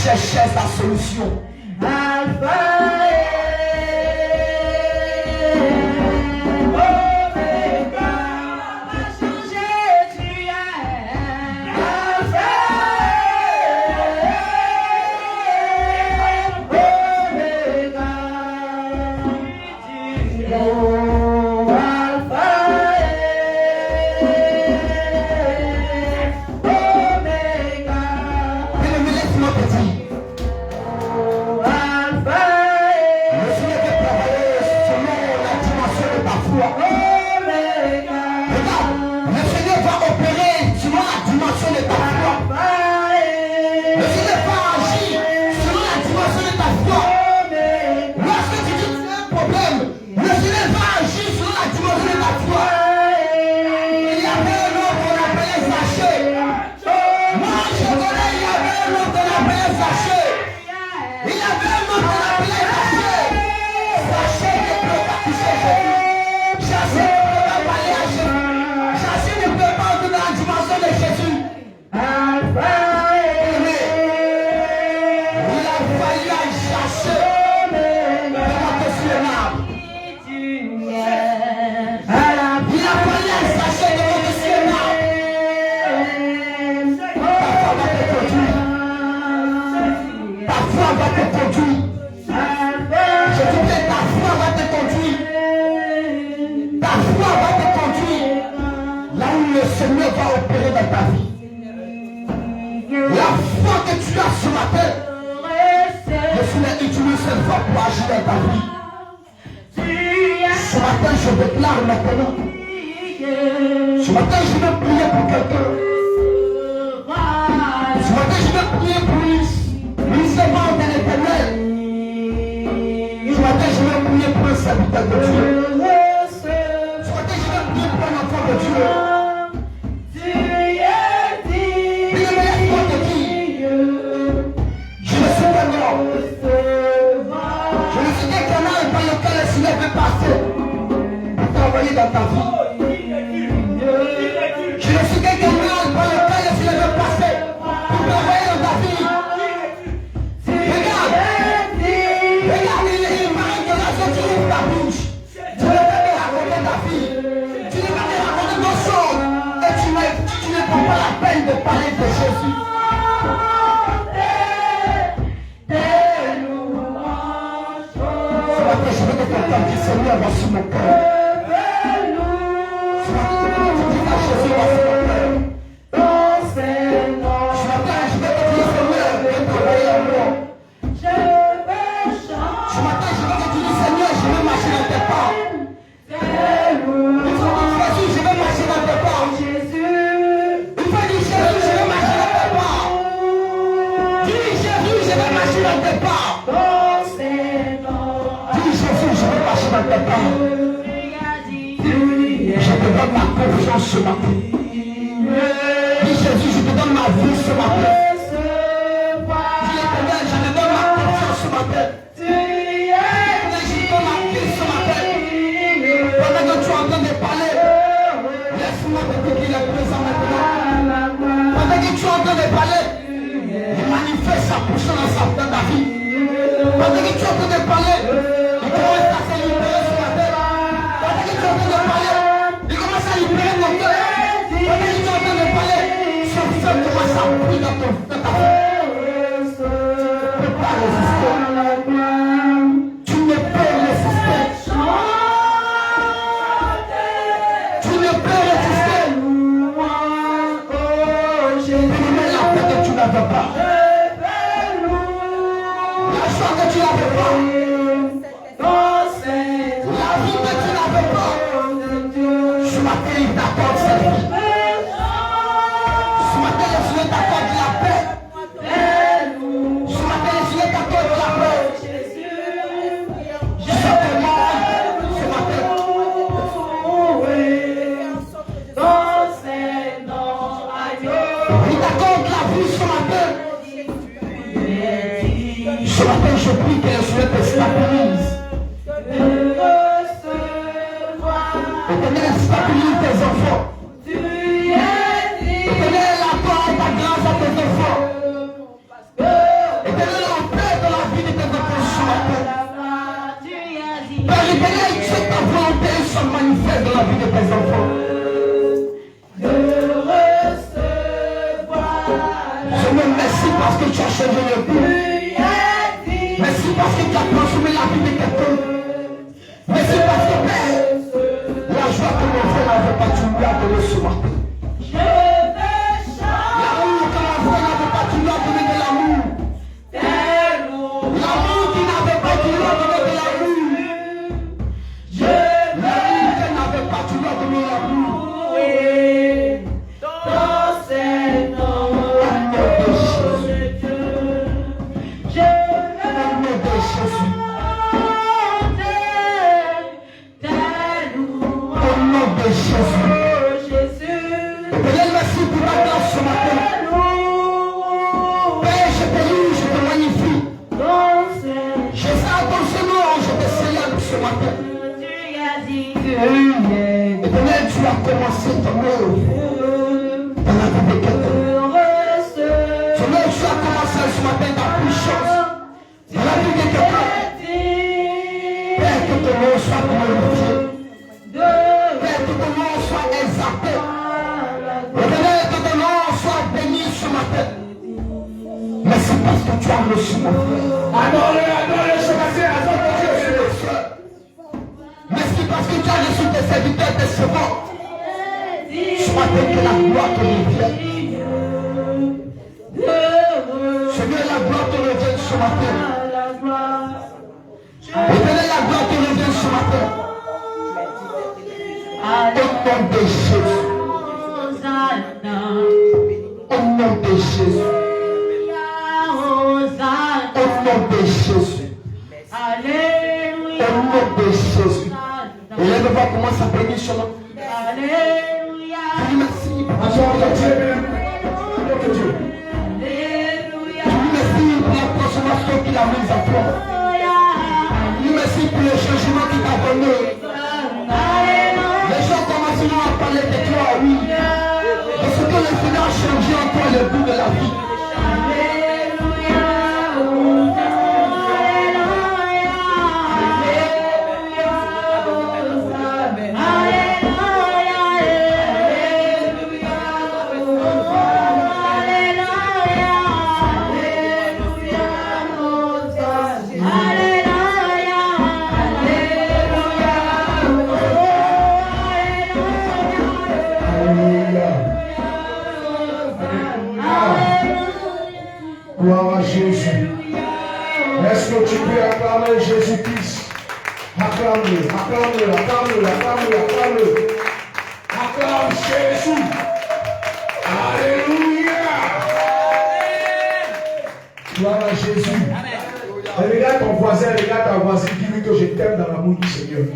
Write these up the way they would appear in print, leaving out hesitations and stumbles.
Cherchait sa solution. Pendant que tu entends de dire qu'il est présent maintenant. Pendant que tu es en train de parler, il manifeste sa puissance dans ta vie. Pendant que tu es en train de parler, il commence à se libérer sur la terre. Pendant que tu es en train de parler, il commence à libérer ton cœur. Pendant que tu es en train de parler, son feu commence à brûler dans ta vie. Tu ne peux pas résister. Tu ne peux résister. Tu ne peux résister. Mais la paix que tu n'avais pas. La joie que tu n'avais pas. La vie que tu n'avais pas. Ce matin, il t'accorde cette vie. Ce matin, le Seigneur t'accorde la paix. Ce matin, le Seigneur t'accorde la paix. Je te demande ce matin. Il t'accorde la vie ce matin. Ce matin, je prie que le Seigneur te stabilise. Éternel, stabilise tes enfants. Éternel, accorde ta grâce à tes enfants. Éternel, en paix dans la vie de tes enfants ce matin. Père éternel, que ta volonté soit manifeste dans la vie de tes enfants. Je me remercie parce que tu as changé le coup. Merci parce que tu as transformé la vie de quelqu'un. Merci parce que Père, la joie que mon frère n'avait pas, tu lui as donné ce matin. L'amour que mon frère n'avait pas, tu lui as donné de l'amour. L'amour qu'il n'avait pas, tu lui as donné de l'amour. L'amour qu'elle n'avait pas, tu lui as donné l'amour. Éternel, tu as commencé ton œuvre dans la vie de quelqu'un. Seigneur, tu as commencé ce matin ta puissance dans la vie de quelqu'un. Père, que ton nom soit glorifié. Père, que ton nom soit exalté. Éternel, que ton nom soit béni ce matin. Merci parce que tu as reçu mon frère. Adore ce matin, adore Dieu. Merci parce que tu as reçu tes serviteurs, tes servants. Ce matin, que la gloire te revienne. Seigneur, la gloire te revienne ce matin. Éternel, la gloire te revienne ce matin. Au nom de Jésus. Au nom de Jésus. Au nom de Jésus. Au nom de Jésus. Élève-toi, commence à bénir son nom. Alléluia. Merci. Adore Dieu. Merci pour la transformation qu'il a mise à toi. Merci pour le changement qu'il t'a donné. Les gens commenceront à parler de toi, oui. Parce que le Seigneur a changé en toi le goût de la vie. Gloire à Jésus. Est-ce que tu peux acclamer Jésus-Christ? Acclame-le, acclame-le, acclame-le, acclame-le, acclame-le. Acclame Jésus. Alléluia. Gloire à Jésus. Regarde ton voisin, regarde ta voisine, dis-lui que je t'aime dans l'amour du Seigneur.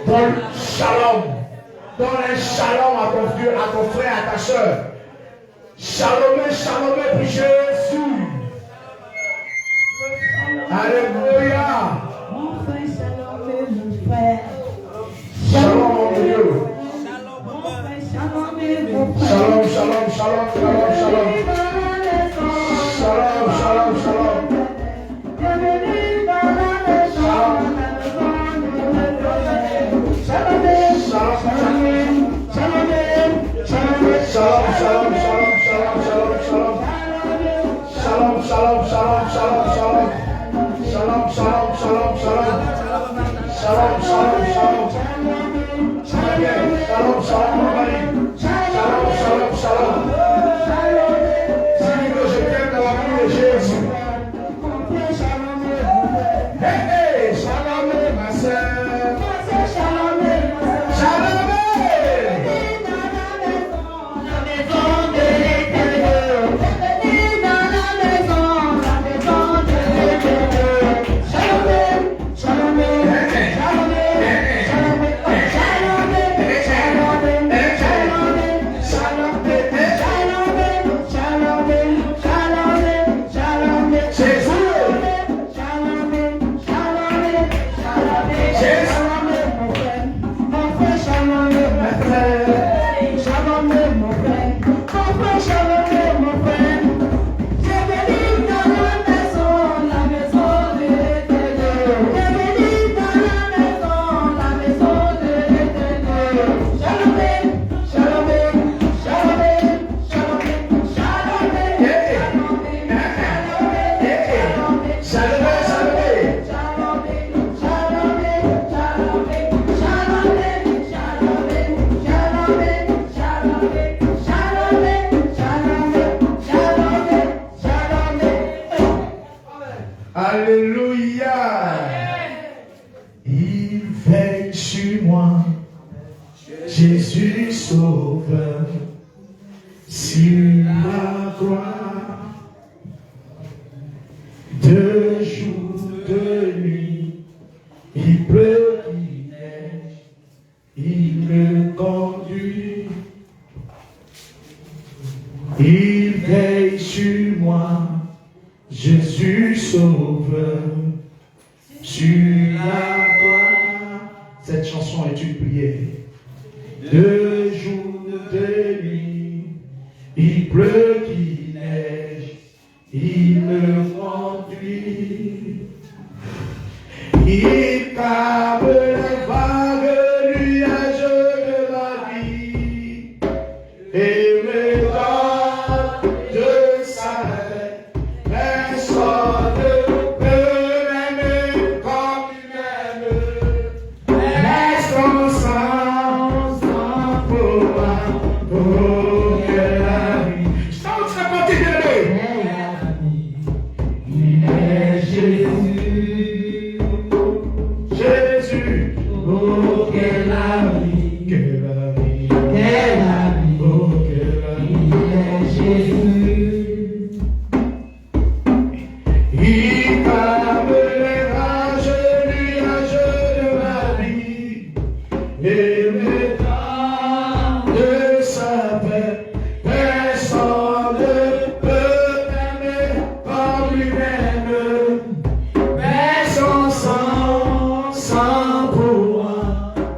Donne shalom. Donne un shalom à ton Dieu, à ton frère, à ta soeur. Shalom, shalom pour Jésus. Alléluia. Mon frère, shalom, mon frère. Shalom, mon Dieu. Mon frère, shalom, Shalom, shalom, shalom, shalom, shalom. Shalom, shalom, shalom. Bienvenue dans la maison. Shalom, shalom, shalom, shalom, shalom, shalom, shalom. Shalom, shalom, shalom, shalom, shalom. Shalom, shalom, shalom, shalom. Shalom, shalom, shalom. Shalom, shalom, mon mari. Shalom, shalom, shalom. Dis que je t'aime dans l'amour de Jésus. Hey, hey, shalom, ma soeur. Shalom. Alléluia. Il veille sur moi, Jésus sauveur, sur la croix, de jour, de nuit, il pleut, il neige, il me conduit. Il veille sur moi, Jésus sauveur, sur la croix. Cette chanson est une prière. De jour, de nuit, il pleut, il neige, il me conduit. Il calme les vagues, nuages de ma vie, et me donne de sa main. Personne ne peut m'aimer comme il m'aime. Laisse ton sang pour moi, pour que la vie. Chante ce petit bébé. Il est Jésus, Jésus, oh que la vie, que la vie, oh que la vie. Il est Jésus. Il calme les rages, nuages de ma vie, et me donne de sa paix. Personne ne peut m'aimer comme lui-même. Mais son sang pour moi,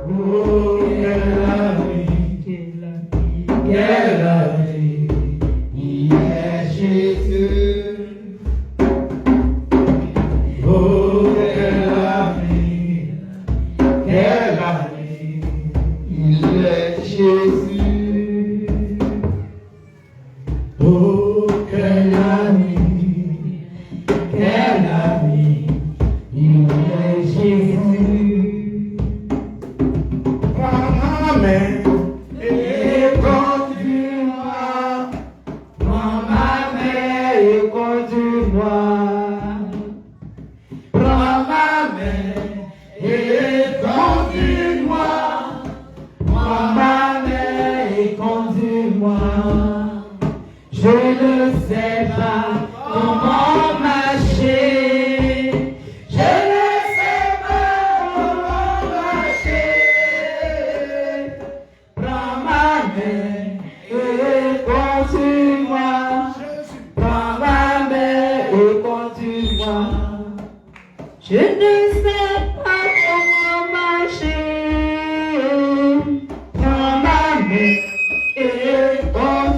oh quelle la vie, quelle la vie. Il est Jésus. Oh, quelle amie, il est Jésus. Oh, quelle amie, il est Jésus. Prends ma main et conduis-moi, prends ma main et conduis-moi. Prends ma main et conduis-moi. Prends ma main et conduis-moi. Je ne sais pas comment marcher. Je ne sais pas comment marcher. Prends ma main et conduis-moi. Prends ma main et conduis-moi. Je ne sais pas comment marcher. Prends ma main et conduis-moi.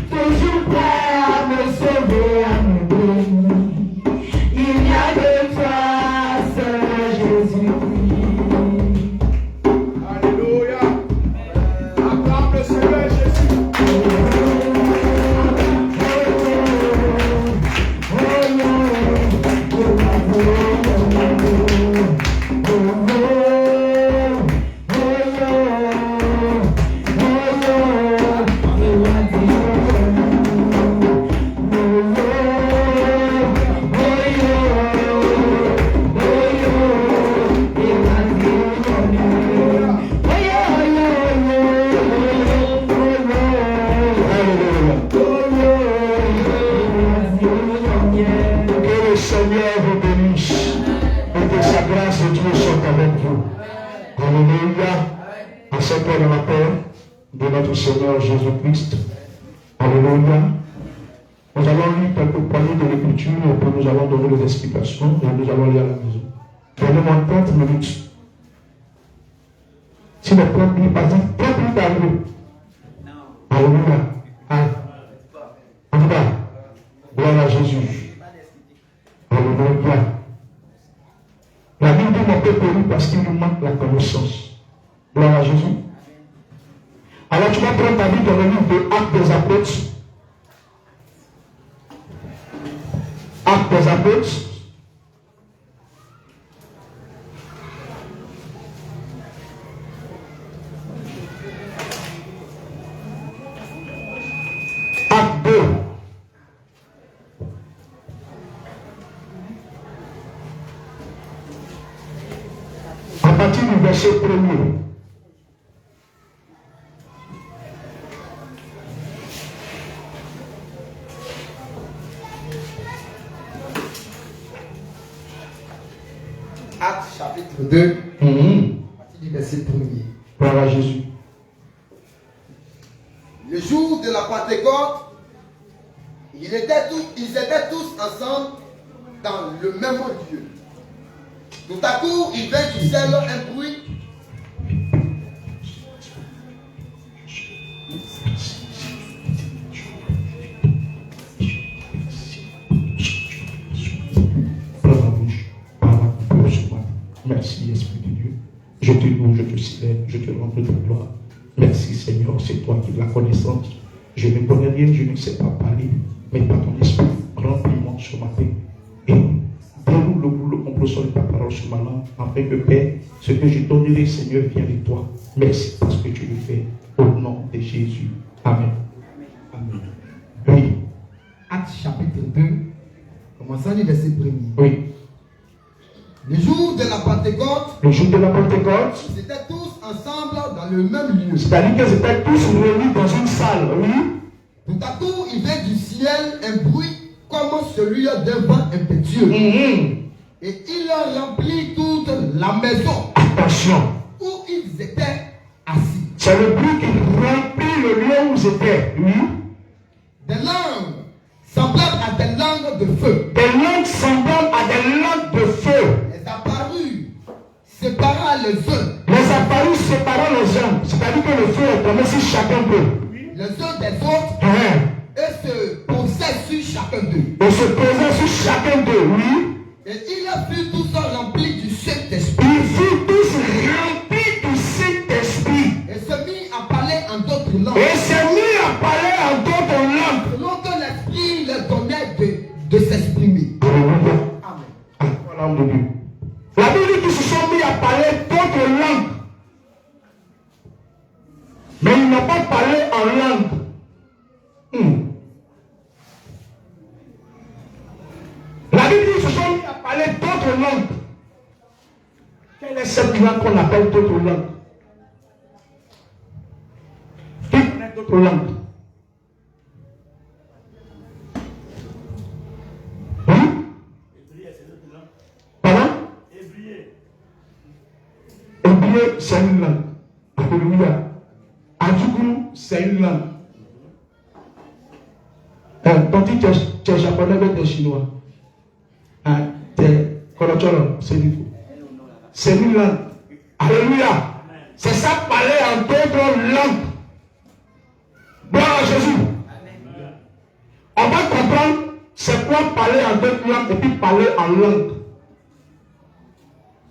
toujours prêt à me sauver, à me bénir. Il n'y a que toi, seul Jésus-Christ. Alléluia. Acclame le Seigneur Jésus. Dans la paix de notre Seigneur Jésus-Christ. Alléluia. Nous allons lire quelques poignées de l'écriture et puis nous allons donner les explications et nous allons aller à la maison. Donnez-moi 30 minutes. Si le peuple lit, pas dit, peuple d'arriver. Alléluia. En tout cas, gloire à Jésus. Alléluia. La Bible dit mon peuple lit parce qu'il nous manque la connaissance. Gloire à Jésus. Alors tu vas prendre ta Bible dans le livre de Actes des Apôtres. Actes des Apôtres. Acte 2. À partir du verset 1er. Actes chapitre 2, à partir du verset 1er. Gloire à Jésus. Le jour de la Pentecôte, ils étaient tous ensemble dans le même lieu. Tout à coup, il vint du ciel un bruit. Merci, Esprit de Dieu. Je te loue, je te célèbre, je te rends de ta gloire. Merci, Seigneur, c'est toi qui as la connaissance. Je ne connais rien, je ne sais pas parler, mais par ton esprit, remplis-moi ce matin. Et déroule le boulot complot de ta parole sur ma langue, afin que, Père, ce que je donnerai, Seigneur, vienne de toi. Merci parce que tu le fais. Au nom de Jésus. Amen. Amen. Oui. Actes chapitre 2, commençant du verset 1er. Oui. Le jour de la Pentecôte, Le jour de la Pentecôte, ils étaient tous ensemble dans le même lieu. c'est-à-dire qu'ils étaient tous réunis dans une salle, oui. Tout à coup, il vint du ciel un bruit comme celui d'un vent impétueux. Et il remplit toute la maison Attention. où ils étaient assis. C'est le bruit qui remplit le lieu où ils étaient, oui. Des langues semblables à des langues de feu. Des langues semblables à des langues de feu. Les apparus séparant les uns. Les apparus séparant les uns. C'est-à-dire que le feu est tombé sur chacun d'eux. Les uns des autres. Et se posaient sur chacun d'eux. Et se posait sur chacun d'eux, oui. Et ils furent tous remplis du Saint-Esprit. Ils furent tous remplis du Saint-Esprit. Et se mit à parler en d'autres langues. Et s'est mis à parler en d'autres langues. Selon que l'Esprit leur donnait de s'exprimer. Alléluia. Amen. L'âme de Dieu. La Bible dit qu'ils se sont mis à parler d'autres langues. Mais ils n'ont pas parlé en langue. La Bible dit qu'ils se sont mis à parler d'autres langues. Quelle est cette langue qu'on appelle d'autres langues? Qui connaît d'autres langues? Pardon? Hébreu, c'est une langue. Alléluia. Adjougou, c'est une langue. Quand tu es japonais, tu es chinois. C'est du tout. C'est une langue. Alléluia. C'est ça parler en d'autres langues. Gloire à Jésus. On va comprendre c'est quoi parler en d'autres langues et puis parler en langue.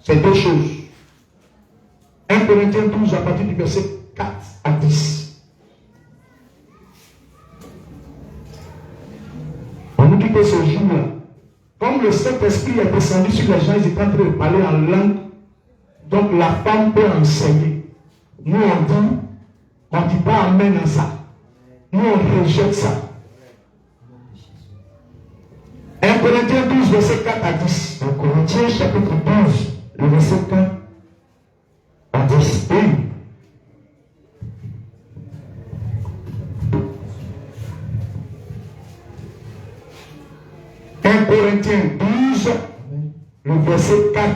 C'est deux choses. 1 Corinthiens 12 à partir du verset 4 à 10. On nous dit que ce jour-là, comme le Saint-Esprit est descendu sur les gens, ils étaient en train de parler en langue. Donc la femme peut enseigner. Nous on dit pas amen à ça. Nous on rejette ça. 1 Corinthiens 12, verset 4 à 10. 1 Corinthiens chapitre 12, le verset 4 à 10. Oui. Corinthiens 12, le verset 4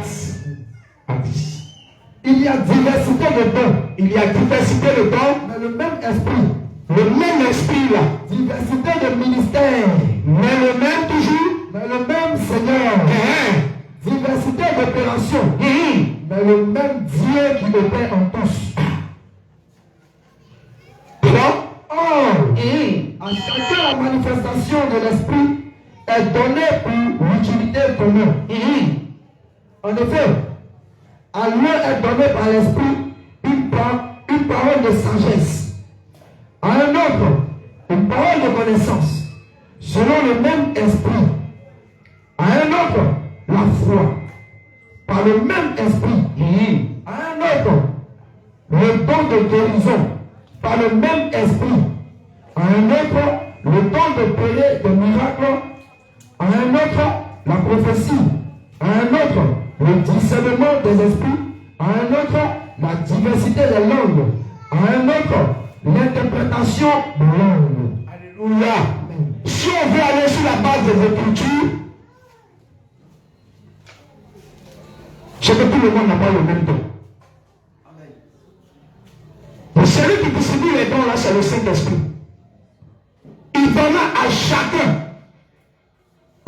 à 10. Il y a diversité de dons. Il y a diversité de dons, Mais le même esprit. le même esprit là, Diversité de ministères. mais le même toujours. Mais le même Seigneur. Diversité d'opérations. Mais le même Dieu qui opère en tous. À chacun la manifestation de l'esprit est donnée pour l'utilité commune. En effet, à l'un est donné par l'esprit une parole de sagesse, à un autre une parole de connaissance, selon le même esprit, à un autre la foi, par le même esprit, à un autre le don de guérison, par le même esprit, à un autre le don de prier de miracles, à un autre la prophétie, à un autre le discernement des esprits, à un autre la diversité des langues, à un autre l'interprétation de langues. Alléluia. Si on veut aller sur la base des Écritures, c'est que tout le monde n'a pas le même don. Mais celui qui distribue les dons là, c'est le Saint-Esprit. Il donna à chacun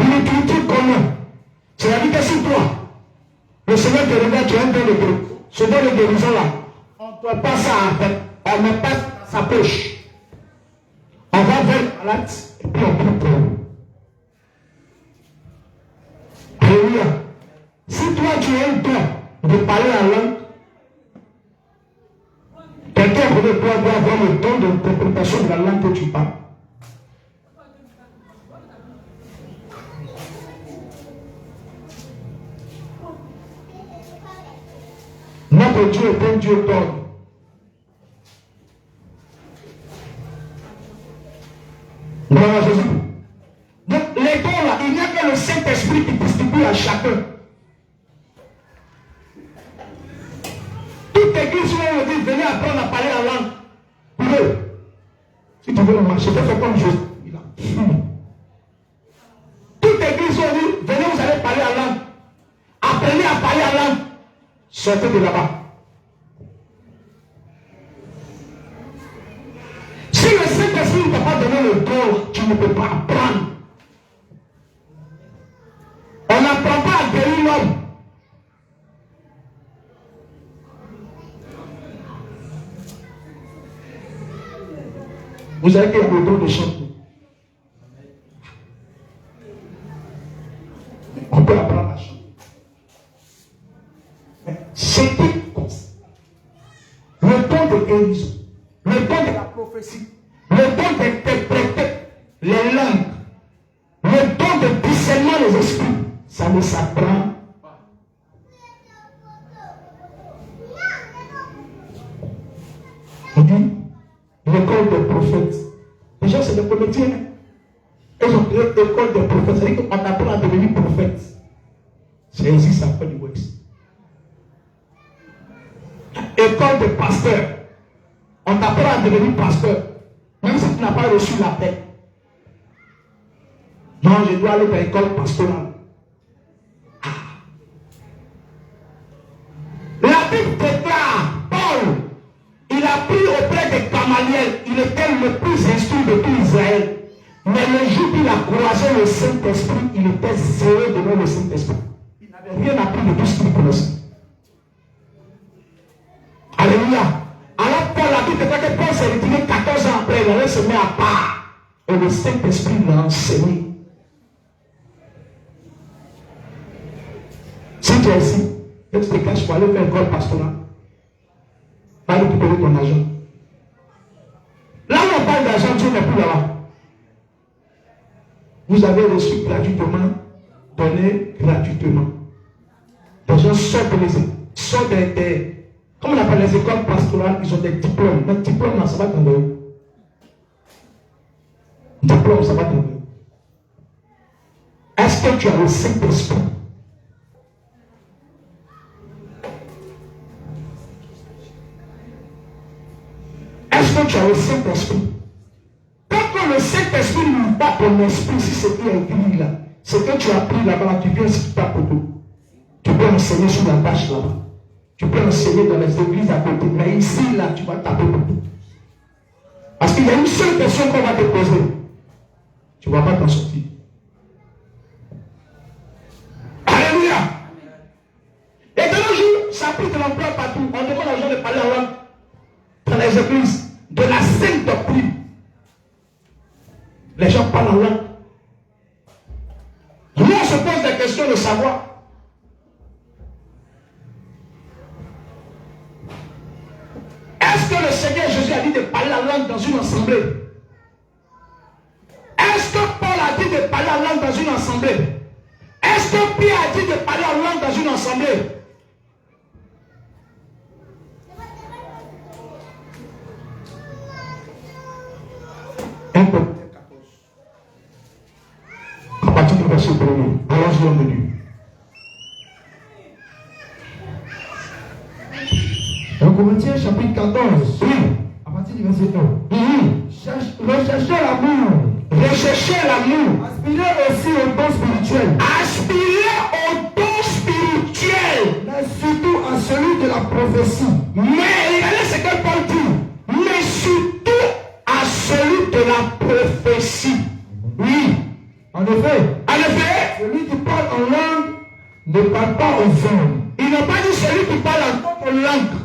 une écriture commune. C'est-à-dire que si toi, le Seigneur te regarde, tu as un don de guérison. Ce don de guérison là, on ne doit pas ça avec, on met pas sa poche. On va vers le malade et puis on prie pour lui. Alléluia. Si toi tu as un don de parler en langue, quelqu'un de toi doit avoir le don d'interprétation de la langue que tu parles. Notre Dieu est un Dieu d'ordre. Gloire à Jésus. Donc les dons là, il n'y a que le Saint-Esprit qui distribue à chacun. Toute église où on dit venez apprendre à parler la langue. Pour eux, si tu veux le marcher, fais comme Jésus. Toute église où on dit venez vous allez parler la langue. Apprenez à parler la langue. Sortez de là-bas. Si le Saint-Esprit ne t'a pas donné le don, tu ne peux pas apprendre. On n'apprend pas à guérir l'homme. Vous avez le don de chanter. On peut apprendre à chanter. C'est comme ça. Le don de guérison, le don de la prophétie, le don d'interpréter les langues, le don de discernement des esprits, ça ne s'apprend pas. On dit l'école des prophètes. Déjà, c'est des comédiens. Ils ont créé l'école des prophètes. C'est-à-dire qu'on apprend à devenir prophète. C'est ici, ça fait du West. École de pasteur. On t'apprend à devenir pasteur. Même si tu n'as pas reçu la paix. Non, je dois aller dans l'école pastorale. La Bible déclare, Paul, il a pris auprès de Gamaliel, il était le plus instruit de tout Israël. Mais le jour qu'il a croisé le Saint-Esprit, il était zélé devant le Saint-Esprit. Il n'avait rien appris de tout ce qu'il connaissait. Alléluia. Alors Paul a dit que Paul s'est retiré 14 ans après, il allait se se met à part et le Saint-Esprit l'a enseigné. Si tu es ici, et tu te caches pour aller faire une école pastorale, va récupérer ton argent. Là où on parle d'argent, Dieu n'est plus là-bas. Vous avez reçu gratuitement, donné gratuitement. Les gens sortent des comme on appelle les écoles pastorales, ils ont des diplômes. Mais diplôme, là, ça va tomber. Diplôme, ça va tomber. Est-ce que tu as le Saint-Esprit? Est-ce que tu as le Saint-Esprit? Quand le Saint-Esprit ne pas ton esprit, si c'est qui est écrit là, c'est que tu as pris là-bas, tu viens sur ta photo. Tu peux enseigner sur la tâche là-bas. Tu peux enseigner dans les églises à côté. Mais ici, là, tu vas taper beaucoup. Parce qu'il y a une seule question qu'on va te poser. Tu ne vas pas t'en sortir. Alléluia. Et de nos jours, ça a pris de l'emploi partout. On demande aux gens de parler en langue dans les églises. De la sainte doctrine. Les gens parlent en langue. Nous, on se pose des questions de savoir. Est-ce que le Seigneur Jésus a dit de parler en langue dans une assemblée? Est-ce que Paul a dit de parler en langue dans une assemblée? Est-ce que Pierre a dit de parler en langue dans une assemblée? Un peu. À partir du verset 1er, allons-y en Dieu. 1 Corinthiens chapitre 14. Oui. À partir du verset 1. Recherchez l'amour. Recherchez l'amour. Aspirez aussi au don spirituel. Aspirez au don spirituel. Mais surtout à celui de la prophétie. Mais regardez ce que Paul dit. Mais surtout à celui de la prophétie. Oui. En effet, celui qui parle en langue ne parle pas aux hommes. Il n'a pas dit celui qui parle en d'autres langues.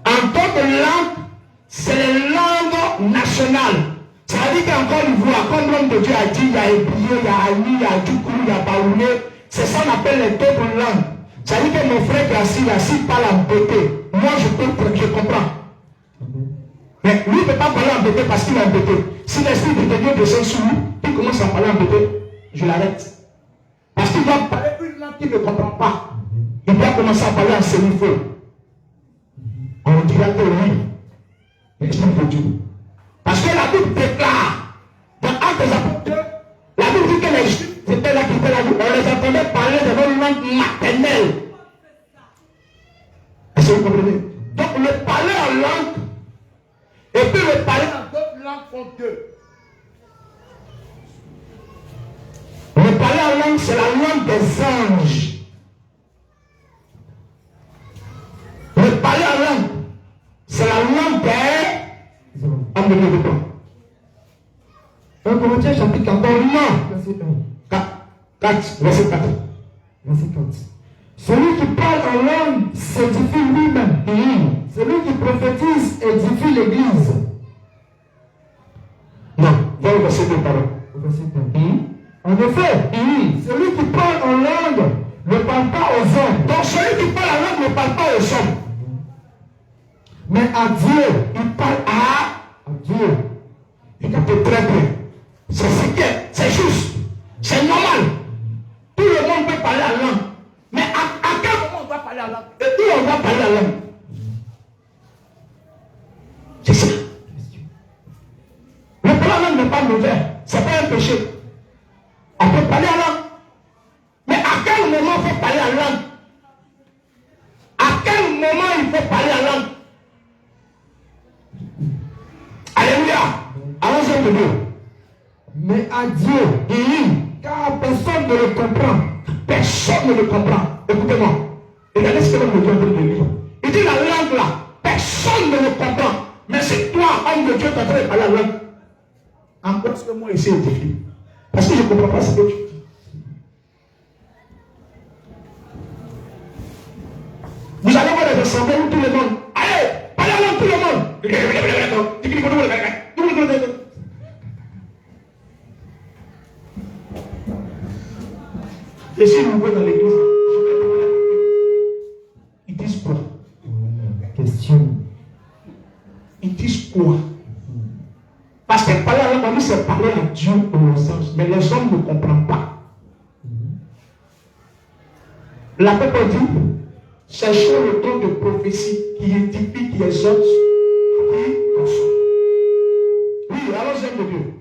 En d'autres langues, c'est les langues nationales. Ça veut dire qu'en Côte d'Ivoire, comme l'homme de Dieu a dit, il y a Ebiye, il y a Ani, il y a Djoukou, il y a Baoulé. C'est ça qu'on appelle les d'autres langues. Ça veut dire que mon frère qui est assis là, s'il parle en bété, moi je comprends. Mais lui ne peut pas parler en bété parce qu'il est en bété. Si l'esprit de Dieu descend sur lui, il commence à parler en bété, je l'arrête. Parce qu'il va parler une langue qu'il ne comprend pas. Il doit commencer à parler en sémifaux. On dira que oui, l'esprit de Dieu. Parce que la Bible déclare, dans Actes des Apôtres, la Bible dit que les Juifs étaient là qui étaient là, on les entendait parler de leur langue maternelle. Est-ce que vous comprenez? Donc le parler en langue, et puis le parler en d'autres langues font deux. Le parler en langue, c'est la langue des anges. Le parler en langue, c'est la langue des hommes de Dieu. 1 Corinthiens chapitre 14. Verset 1. 4, verset 4. Verset 4. Celui qui parle en langue s'édifie lui-même. Celui qui prophétise édifie l'église. Non, va au verset 2, pardon. Verset 2. En effet, celui qui parle en langue ne parle pas aux hommes. Donc celui qui parle en langue ne parle pas aux hommes. Mais à Dieu. Il parle à Dieu. Écoutez très bien. C'est juste. C'est normal. Tout le monde peut parler en langue. Mais à quel moment on va parler en langue? Et où on va parler en langue? C'est ça. Le parler en langue n'est pas mauvais. Ce n'est pas un péché. On peut parler en langue. Mais à quel moment il faut parler en langue? À quel moment il faut parler en langue? Alléluia. Allons-y de Dieu. Mais à Dieu. Car personne ne le comprend. Personne ne le comprend. Écoutez-moi. Regardez ce que l'homme de Dieu est en train de dire. Il dit la langue là. Personne ne le comprend. Mais c'est toi, homme de Dieu, qui es en train de parler la langue. En quoi est-ce que moi ici est difficile? Parce que je ne comprends pas ce que tu dis. Vous allez voir les assemblées où tout le monde. Allez, parlez la langue tout le monde. Je suis nouveau dans l'église. Ils disent quoi? Question. Ils disent quoi? Parce que parler à l'homme, c'est parler à Dieu ou aux anges. Mais les hommes ne comprennent pas. La Bible dit, cherchez le don de prophétie qui édifie, qui exhorte, qui console. Oui, alors j'aime de Dieu.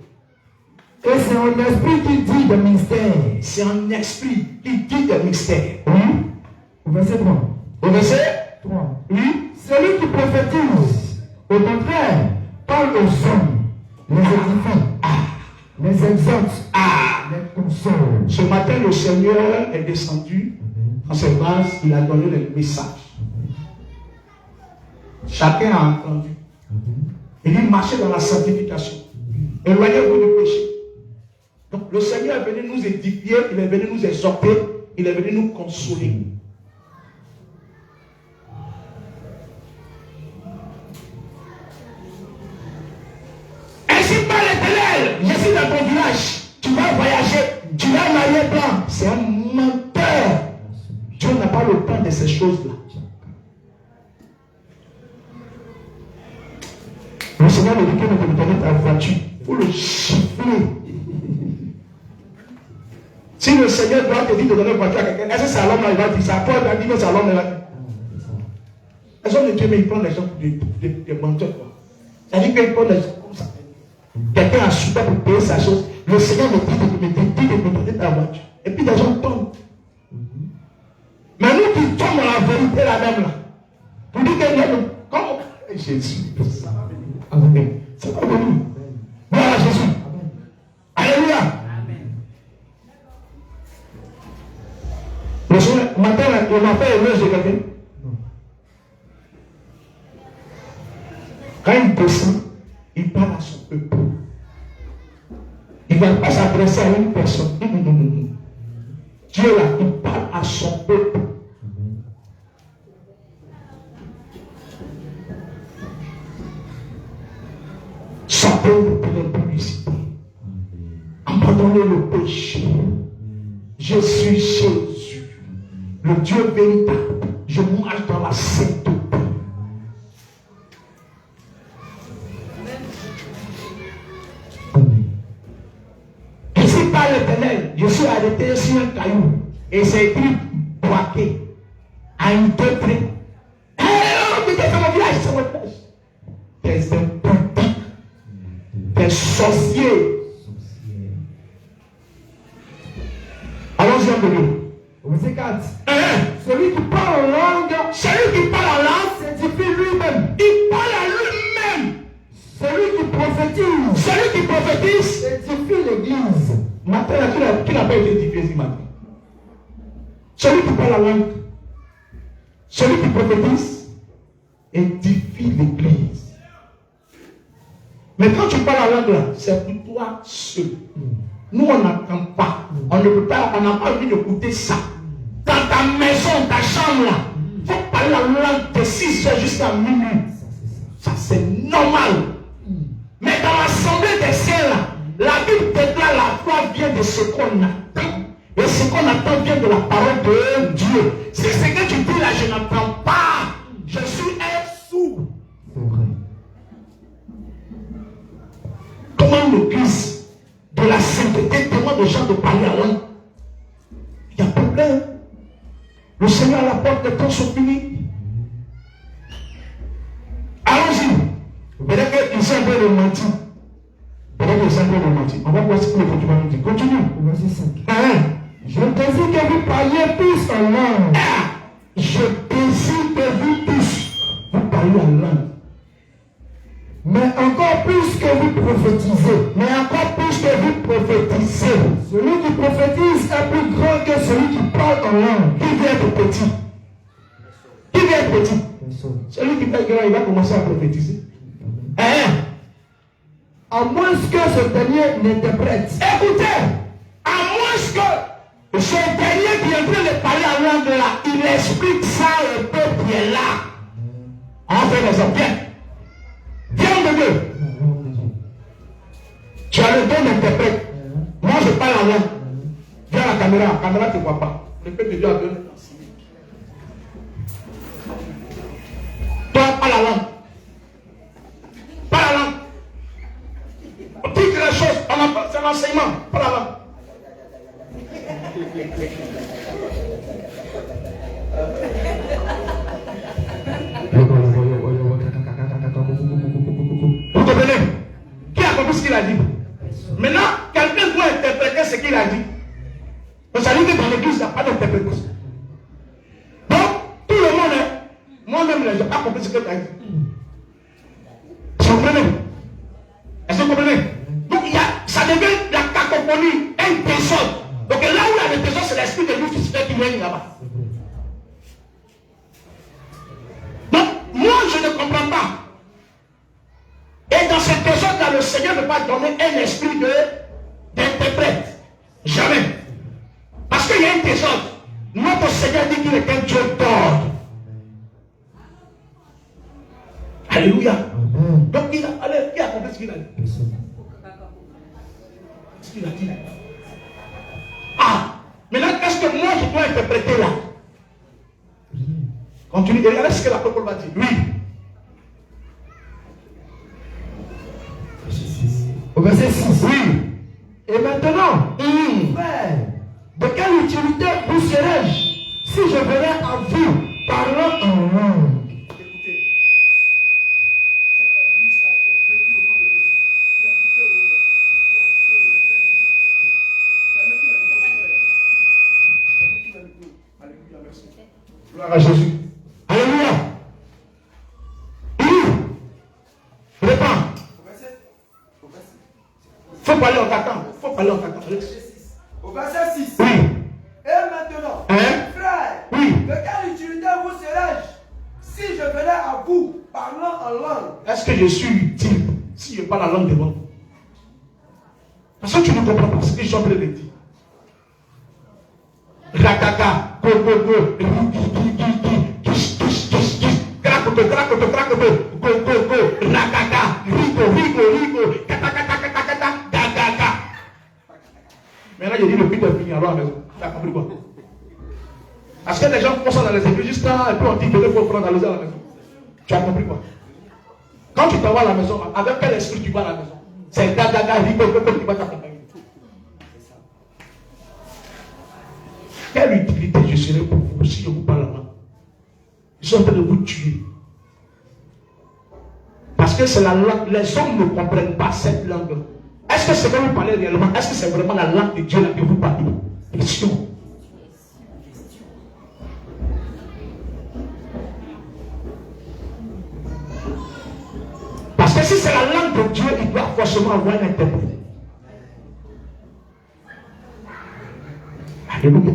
Et c'est un esprit qui dit des mystères. C'est un esprit qui dit des mystères. Oui. Au verset 3. Au verset 3. Oui. Celui qui prophétise, au contraire, parle aux hommes, les édifie, les exhorte, les console. Ce matin, le Seigneur est descendu dans ses vases, il a donné le message. Chacun a entendu. Il dit marchez dans la sanctification. Éloignez-vous du péché. Donc le Seigneur est venu nous édifier, il est venu nous exhorter, il est venu nous consoler. Ainsi par l'Éternel, je suis dans ton village, tu vas voyager, tu vas marier blanc. C'est un menteur. Dieu n'a pas le temps de ces choses-là. Le Seigneur me dit que ne te donne ta voiture. Il faut le chiffrer. Si le Seigneur doit te dire de donner une voiture à quelqu'un, est-ce que c'est à l'homme là il va dire ça? Toi, il va dire que c'est à l'homme là. Les hommes de Dieu, mais ils prennent les gens des menteurs. C'est-à-dire qu'ils prennent les gens comme ça. Quelqu'un a super pour payer sa chose. Le Seigneur me dit de me donner ta voiture. Et puis les gens tombent. Mais nous qui tombons dans la vérité là même là. Pour dire que nous, comment Jésus, ça va venir. Amen. Ça va venir. Voilà Jésus. Alléluia. Le Seigneur, matin, il m'a fait éloge de quelqu'un. Quand il descend, il parle à son peuple. Il ne va pas s'adresser à une personne. Dieu là, il parle à son peuple. Sortez de l'impudicité. Abandonnez le péché. Je suis Jésus, le Dieu véritable. Je marche dans la sainteté. Ici par l'Éternel, je suis arrêté sur un caillou et c'est écrit braqué à une tête. C'est mon village, c'est mon village. Des impudiques, des sorciers. Allons-y un peu. Verset 4. Celui qui parle en langue, s'édifie lui-même. Il parle à lui-même. Celui qui prophétise, édifie l'église. Matin, qui n'a pas été édifié ce matin? Celui qui parle la langue, celui qui prophétise, édifie l'église. Mais quand tu parles la langue là, c'est pour toi seul. Nous, on n'entend pas. On ne peut pas, on n'a pas envie d'écouter ça. Dans ta maison, ta chambre là, il faut parler la langue de 6 heures jusqu'à minuit. Ça, c'est normal. Mais dans l'assemblée des cieux là, la Bible déclare la foi vient de ce qu'on attend. Et ce qu'on attend vient de la parole de Dieu. Si ce que tu dis là, je n'entends pas, je suis un sourd. Comment l'église de la sainteté demande aux gens de parler à langue? Il y a problème. Le Seigneur à la porte des temps sont finis. Allons-y. Peut-être qu'ils sont un peu de mentir. Peut-être qu'ils sont un peu de mentir. On va voir ce que le tu vas nous dire. Continue. Verset 5. Je désire que vous parliez tous en langue. Je désire que vous tous vous parliez en langue. Mais encore plus que vous prophétisez. Mais encore plus que vous prophétisez. Celui qui prophétise est plus grand que celui qui parle en langue. Qui vient être petit? Qui vient être petit? Celui qui fait grand, il va commencer à prophétiser. À moins que ce dernier n'interprète. Écoutez, à moins que ce dernier qui est en train de parler en langue là, il explique ça au peuple qui est là. On fait les hommes. Viens de Dieu. Tu as le don d'interprète. Moi je parle en langue. Viens à la caméra. caméra ne te voit pas. Le peuple de Dieu a donné. Toi, pas la langue. Pas la langue. On dit que les choses, c'est l'enseignement, pas la langue. Vous comprenez? Qui a compris ce qu'il a dit? Maintenant, quelqu'un doit interpréter ce qu'il a dit. Donc ça dit que dans l'église, il n'y a pas d'interprétation. Donc, tout le monde, moi-même, je n'ai pas compris ce que tu as dit. Vous comprenez? Est-ce que vous comprenez? Donc, ça devient la cacophonie, un désordre. Donc là où il y a le désordre, c'est l'esprit de Dieu qui se fait qui règne là-bas. Donc, moi, je ne comprends pas. Et dans cette désordre-là, le Seigneur ne va pas donner un esprit d'interprète. Jamais. Parce qu'il y a un désordre. Notre Seigneur dit qu'il est un Dieu d'ordre. Alléluia. Donc il a compris ce qu'il a dit. Ce qu'il a dit. Ah, maintenant qu'est-ce que moi je dois interpréter là? Continue. Et regardez ce que la parole va dire. Oui. Au verset 6. Oui. Et maintenant, frère, de quelle utilité vous serais-je si je venais à vous parlant en langue? Écoutez, c'est que plus ça, tu es vécu au nom de Jésus. Il a coupé au il a coupé au Alléluia, merci. Gloire à Jésus. Alléluia. Réponds. Faut parler en t'attendant. Faut parler en t'attendant. Au verset 6. Oui. Et maintenant, frère, Oui. de quelle utilité vous serais-je si je venais à vous parlant en langue? Est-ce que je suis utile si je parle la langue devant vous? Parce que tu ne comprends pas ce que je suis en train de dire. Rataka, go, go, go, cracoto, cracoto, cracoto, go, go, go, rataka, rigo, rigo, rigo, kata, kata, kata, kata, gaga. Maintenant, j'ai dit le but est fini, alors à la maison. Tu as compris quoi? Parce que les gens font ça dans les églises juste là, et puis on dit que il faut prendre la maison à la maison. Tu as compris quoi? Quand tu t'en vas à la maison, avec quel esprit tu vas à la maison? C'est gaga, rigo, rigo, qui va t'accompagner. Quelle utilité je serai pour vous si je vous parle là? Ils sont en train de vous tuer. Parce que c'est la langue, les hommes ne comprennent pas cette langue. Est-ce que c'est que vous parlez réellement? Est-ce que c'est vraiment la langue de Dieu là que vous parlez? Question. Parce que si c'est la langue de Dieu, il doit forcément avoir un interprète. Alléluia.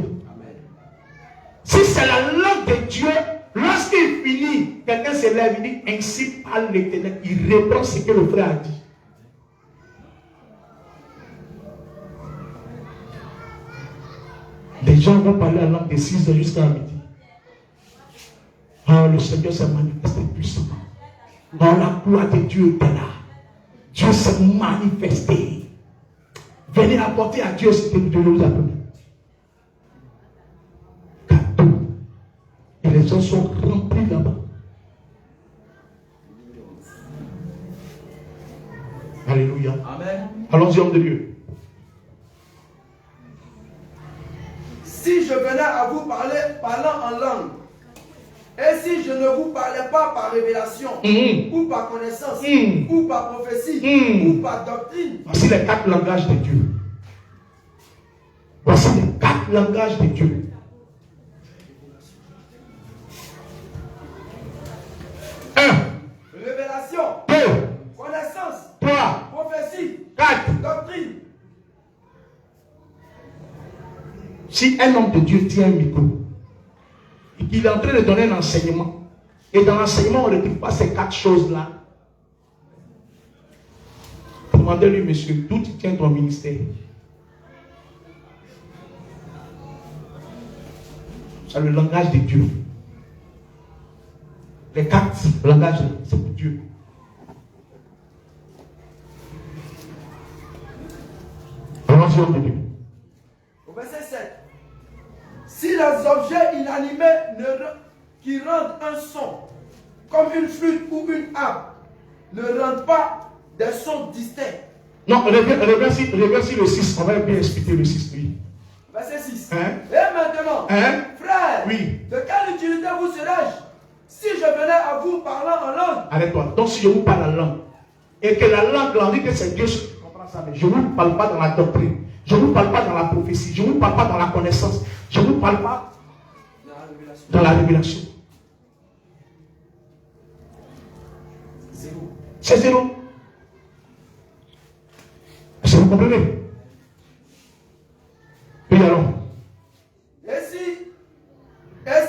Si c'est la langue de Dieu, lorsqu'il finit, quelqu'un se lève, il dit ainsi parle l'Éternel. Il reprend ce que le frère a dit. Les gens vont parler la langue de 6 heures jusqu'à midi. Oh, le Seigneur s'est manifesté puissamment. Oh, la gloire de Dieu était là. Dieu s'est manifesté. Venez apporter à Dieu ce que Dieu nous a donné. Et les gens sont remplis là-bas. Alléluia. Amen. Allons-y, homme de Dieu. Si je venais à vous parlant en langue, et si je ne vous parlais pas par révélation, ou par connaissance, ou par prophétie, ou par doctrine. Voici les 4 langages de Dieu. Voici les 4 langages de Dieu. 1. Révélation. 2. Connaissance. 3. Prophétie. 4. Doctrine. Si un homme de Dieu tient un micro et qu'il est en train de donner un enseignement, et dans l'enseignement on ne retrouve pas ces 4 choses-là, demandez-lui, monsieur, d'où tu tiens ton ministère? C'est le langage de Dieu. Les 4 langages, c'est pour Dieu. Allons-y, homme de Dieu. Au verset 7. qui rendent un son, comme une flûte ou une harpe, ne rendent pas des sons distincts. Non, reviens sur le 6. On va bien expliquer le 6. Oui. Verset 6. Hein? Et maintenant, frère, oui. de quelle utilité vous serais-je si je venais à vous parlant en langue? Arrête-toi. Donc si je vous parle en langue, et que la langue, on dit que c'est Dieu, je comprends ça, mais je ne vous parle pas dans la doctrine, je ne vous parle pas dans la prophétie, je ne vous parle pas dans la connaissance, je ne vous parle pas dans la révélation. C'est zéro. Est-ce que vous comprenez? Oui, alors. Et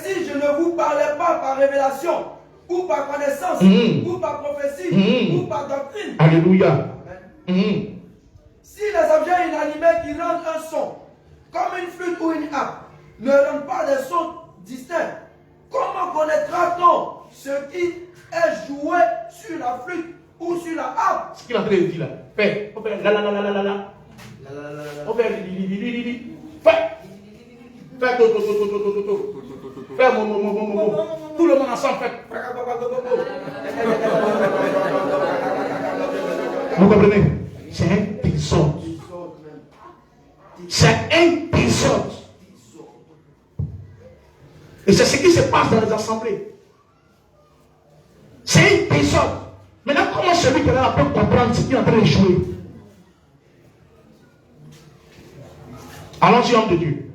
si je ne vous parlais pas par révélation, ou par connaissance, ou par prophétie, ou par doctrine. Alléluia. Si les objets inanimés qui rendent un son, comme une flûte ou une harpe, ne rendent pas des sons distincts, comment connaîtra-t-on ce qui est joué sur la flûte ou sur la harpe? Ce qu'il est en train de dire là. Fais. On fait la la la la la la la. On fait li li li li li li. Fais. Fais to to to to to to to. Fais mo. Tout le monde ensemble fait. Vous comprenez? C'est un désordre. C'est un désordre. Et c'est ce qui se passe dans les assemblées. C'est un désordre. Maintenant, comment celui qui est là peut comprendre ce qui est en train de jouer? Allons-y, homme de Dieu.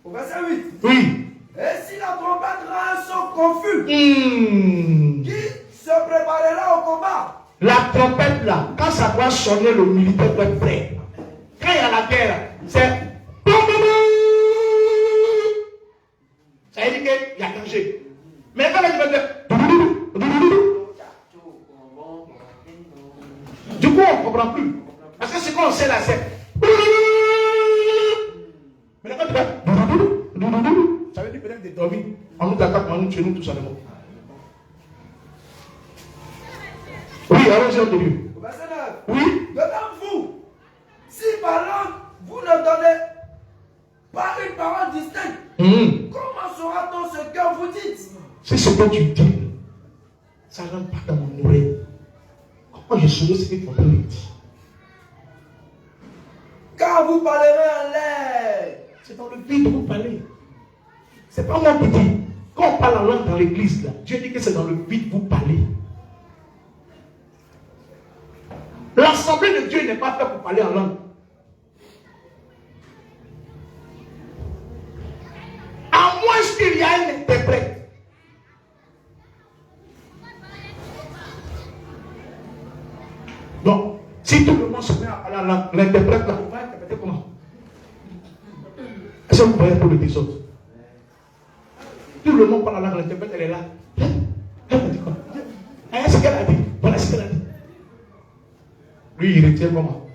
Au verset 8. Oui. Et si la trompette rend un son confus, qui se préparera au combat? La trompette là, quand ça doit sonner, le militaire doit être prêt. Quand il y a la guerre, c'est ça veut dire qu'il y a danger. Mais quand il va dire du coup on ne comprend plus. Parce que ce qu'on sait là, c'est mais quand tu vas ça veut dire peut-être des dormir. On nous attaque, on nous tue, nous tout simplement. Oui, allons-y, homme de Dieu. Verset 9. Oui. Dedans vous, si par langue vous ne donnez pas une parole distincte, comment saura-t-on ce que vous dites? C'est ce que tu dis. Ça ne rentre pas dans mon oreille. Comment je saurai ce que tu es en train de dire? Quand vous parlerez en l'air, c'est dans le vide que vous parlez. C'est pas moi qui dis. Quand on parle en langue dans l'église, là, Dieu dit que c'est dans le vide que vous parlez. L'assemblée de Dieu n'est pas faite pour parler en langue. À moins qu'il y ait un interprète. Donc, si tout le monde se met à parler en langue, l'interprète là, on va interpréter comment? Est-ce que vous voyez pour le désordre? Tout le monde parle en langue, l'interprète elle est là. Elle a dit quoi? C'est ce qu'elle a dit. Voilà ce qu'elle a dit. Lui, il retient comment?